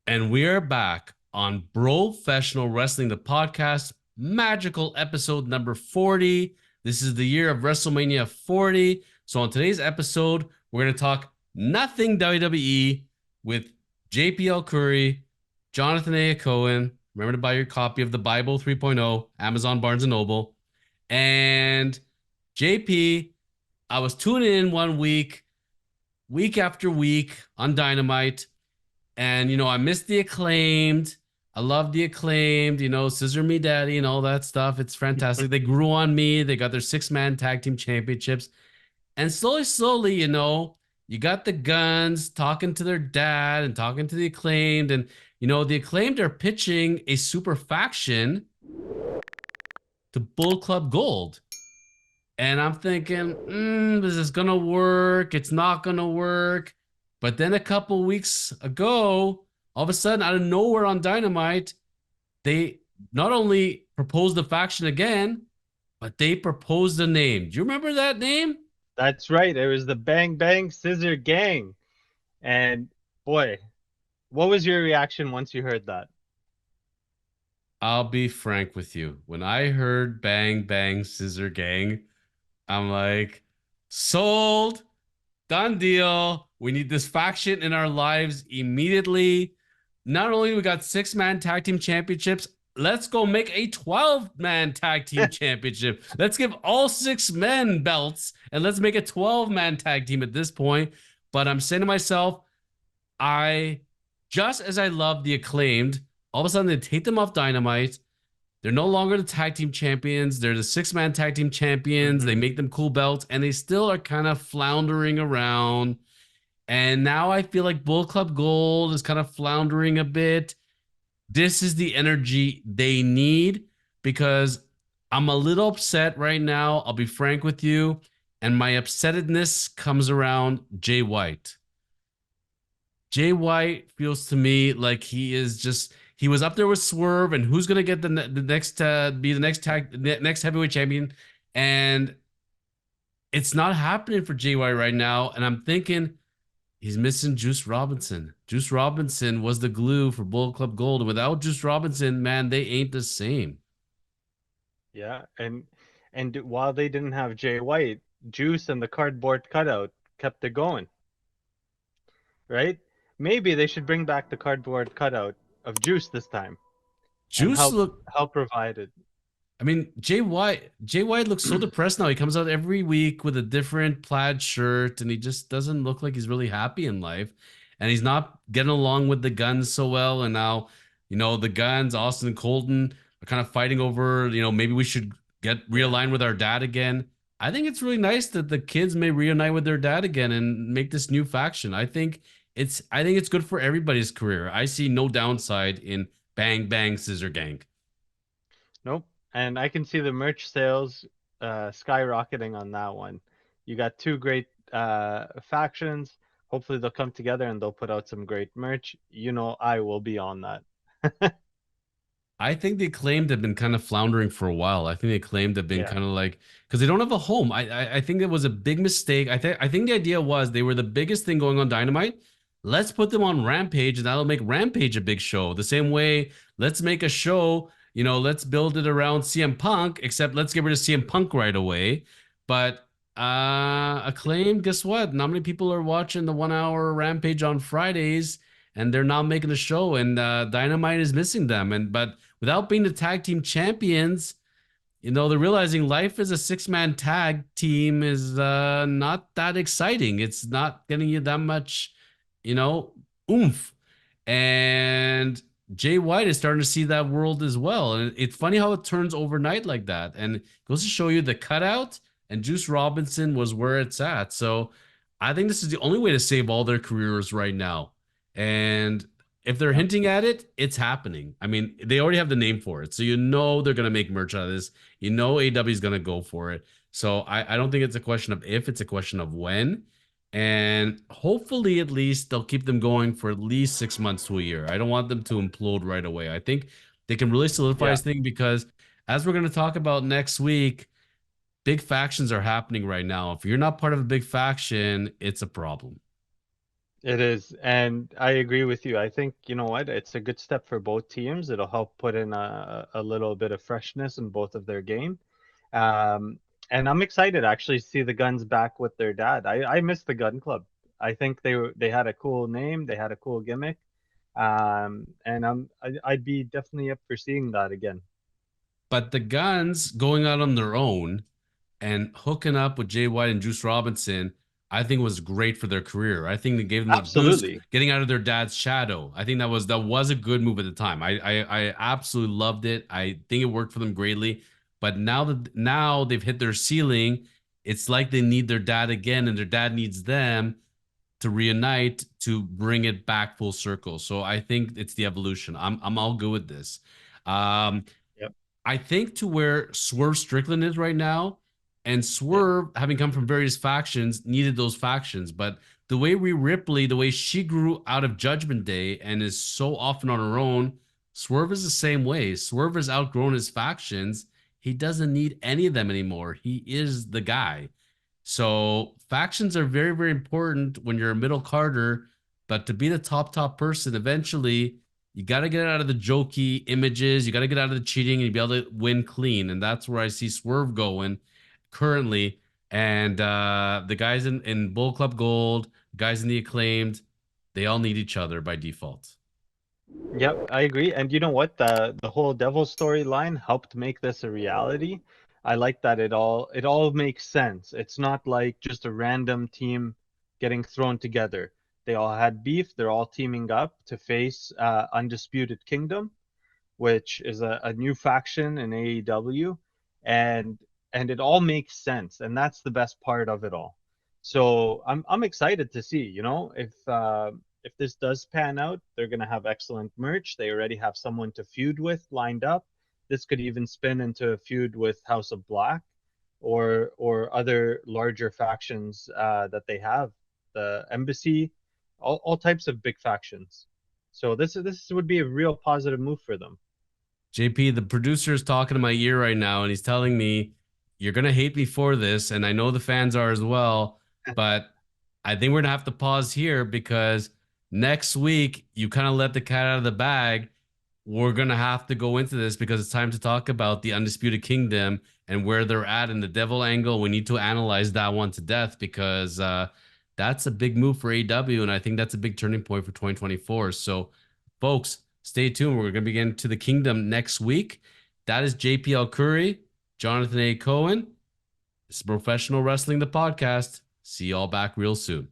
And we are back on Professional Wrestling, the podcast, magical episode number 40. This is the year of WrestleMania 40. So, on today's episode, we're going to talk nothing WWE with JP El-Khoury, Jonathan A. Hacohen. Remember to buy your copy of the Bible 3.0, Amazon, Barnes and Noble. And JP, I was tuning in one week after week on Dynamite. And, I missed the Acclaimed. I love the Acclaimed, Scissor Me Daddy and all that stuff. It's fantastic. They grew on me. They got their six-man tag team championships. And slowly, you got the Guns talking to their dad and talking to the Acclaimed. And, the Acclaimed are pitching a super faction to Bull Club Gold. And I'm thinking, is this going to work? It's not going to work. But then a couple weeks ago, all of a sudden, out of nowhere on Dynamite, they not only proposed the faction again, but they proposed a name. Do you remember that name? That's right. It was the Bang Scissor Gang. And boy, what was your reaction once you heard that? I'll be frank with you. When I heard Bang Scissor Gang, I'm like, sold, done deal. We need this faction in our lives immediately. Not only we got six-man tag team championships, let's go make a 12-man tag team championship. Let's give all six men belts and let's make a 12-man tag team at this point. But I'm saying to myself, just as I love the Acclaimed, all of a sudden they take them off Dynamite. They're no longer the tag team champions. They're the six-man tag team champions. They make them cool belts, and they still are kind of floundering around. And now I feel like Bull Club Gold is kind of floundering a bit. This is the energy they need because I'm a little upset right now. I'll be frank with you. And my upsetness comes around Jay White. Jay White feels to me like he was up there with Swerve, and who's gonna get the next be the next heavyweight champion, and it's not happening for Jay White right now. And I'm thinking he's missing Juice Robinson. Juice Robinson was the glue for Bull Club Gold, and without Juice Robinson, man, they ain't the same. Yeah, and while they didn't have Jay White, Juice and the cardboard cutout kept it going, right? Maybe they should bring back the cardboard cutout of Juice this time and Juice look help provide it. I mean, Jay White looks so depressed now. He comes out every week with a different plaid shirt, and he just doesn't look like he's really happy in life. And he's not getting along with the Guns so well. And now, the Guns, Austin and Colton, are kind of fighting over, maybe we should get realigned with our dad again. I think it's really nice that the kids may reunite with their dad again and make this new faction. I think it's good for everybody's career. I see no downside in Bang Scissor Gang. Nope. And I can see the merch sales skyrocketing on that one. You got two great factions. Hopefully they'll come together and they'll put out some great merch. I will be on that. I think the Acclaimed have been kind of floundering for a while. I think the Acclaimed have been Yeah. kind of like because they don't have a home. I think it was a big mistake. I think the idea was they were the biggest thing going on Dynamite. Let's put them on Rampage, and that'll make Rampage a big show. The same way, let's make a show. Let's build it around CM Punk, except let's get rid of CM Punk right away. But Acclaimed, guess what? Not many people are watching the 1 hour Rampage on Fridays, and they're not making the show. And Dynamite is missing them. But without being the tag team champions, they're realizing life as a six-man tag team is not that exciting. It's not getting you that much, oomph. And Jay White is starting to see that world as well. And it's funny how it turns overnight like that. And it goes to show you the cutout and Juice Robinson was where it's at. So I think this is the only way to save all their careers right now. And if they're Yep. hinting at it, it's happening. I mean, they already have the name for it. So they're going to make merch out of this. AEW is going to go for it. So I don't think it's a question of if, it's a question of when. And hopefully, at least, they'll keep them going for at least 6 months to a year. I don't want them to implode right away. I think they can really solidify Yeah. this thing because, as we're going to talk about next week, big factions are happening right now. If you're not part of a big faction, it's a problem. It is, and I agree with you. I think, you know what, it's a good step for both teams. It'll help put in a little bit of freshness in both of their game. Um, and I'm excited actually to see the Guns back with their dad. I miss the Gun Club. I think they had a cool name, they had a cool gimmick. And I'd be definitely up for seeing that again. But the Guns going out on their own and hooking up with Jay White and Juice Robinson, I think was great for their career. I think they gave them the boost, Absolutely. getting out of their dad's shadow. I think that was a good move at the time. I absolutely loved it. I think it worked for them greatly. But now they've hit their ceiling, it's like they need their dad again, and their dad needs them to reunite to bring it back full circle. So I think it's the evolution. I'm all good with this. Um, Yep. I think to where Swerve Strickland is right now, and Yeah. Swerve, having come from various factions, needed those factions. But the way Rhea Ripley, the way she grew out of Judgment Day and is so often on her own, Swerve is the same way. Swerve has outgrown his factions. He doesn't need any of them anymore. He is the guy. So factions are very, very important when you're a middle carder. But to be the top person, eventually you got to get out of the jokey images. You got to get out of the cheating and be able to win clean. And that's where I see Swerve going currently. And the guys in Bull Club Gold, guys in the Acclaimed, they all need each other by default. Yep, I agree. And you know what? The whole Devil storyline helped make this a reality. I like that it all makes sense. It's not like just a random team getting thrown together. They all had beef. They're all teaming up to face Undisputed Kingdom, which is a new faction in AEW, and and it all makes sense, and that's the best part of it all. So I'm excited to see, if this does pan out, they're gonna have excellent merch. They already have someone to feud with lined up. This could even spin into a feud with House of Black or other larger factions that they have, the Embassy, all types of big factions. So this would be a real positive move for them. JP, the producer is talking to my ear right now, and he's telling me, "You're gonna hate me for this," and I know the fans are as well. But I think we're gonna have to pause here because next week you kind of let the cat out of the bag. We're gonna have to go into this because it's time to talk about the Undisputed Kingdom and where they're at in the devil angle. We need to analyze that one to death because that's a big move for AEW, and I think that's a big turning point for 2024. So, folks, stay tuned. We're going to begin to the Kingdom next week. That is JP El-Khoury, Jonathan A. Cohen. This is Professional Wrestling, the podcast. See y'all back real soon.